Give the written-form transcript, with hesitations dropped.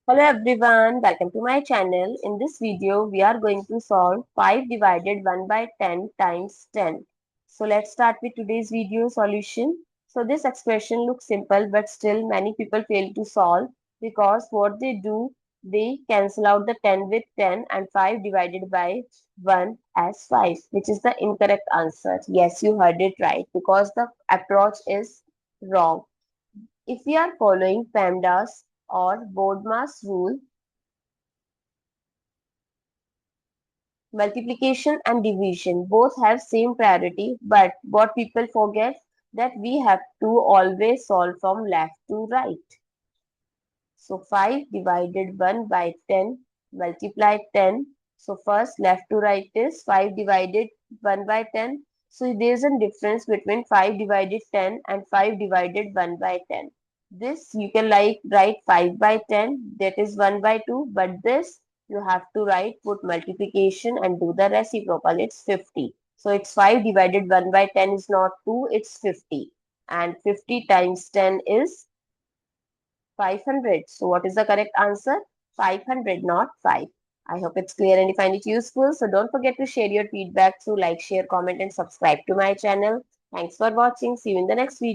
Hello everyone, welcome to my channel. In this video, we are going to solve 5 divided 1 by 10 times 10. So let's start with today's video solution. So this expression looks simple but still many people fail to solve because what they do, they cancel out the 10 with 10 and 5 divided by 1 as 5, which is the incorrect answer. Yes, you heard it right because the approach is wrong. If we are following PEMDAS or Bodmas rule, multiplication and division both have same priority, but what people forget that we have to always solve from left to right. So 5 divided 1 by 10 multiply 10. So first left to right is 5 divided 1 by 10. So there is a difference between 5 divided 10 and 5 divided 1 by 10. This you can like write 5 by 10, that is 1 by 2, but this you have to write, put multiplication and do the reciprocal, it's 50. So it's 5 divided 1 by 10 is not 2, it's 50. And 50 times 10 is 500. So what is the correct answer? 500, not 5. I hope it's clear and you find it useful. So don't forget to share your feedback through like, share, comment and subscribe to my channel. Thanks for watching. See you in the next video.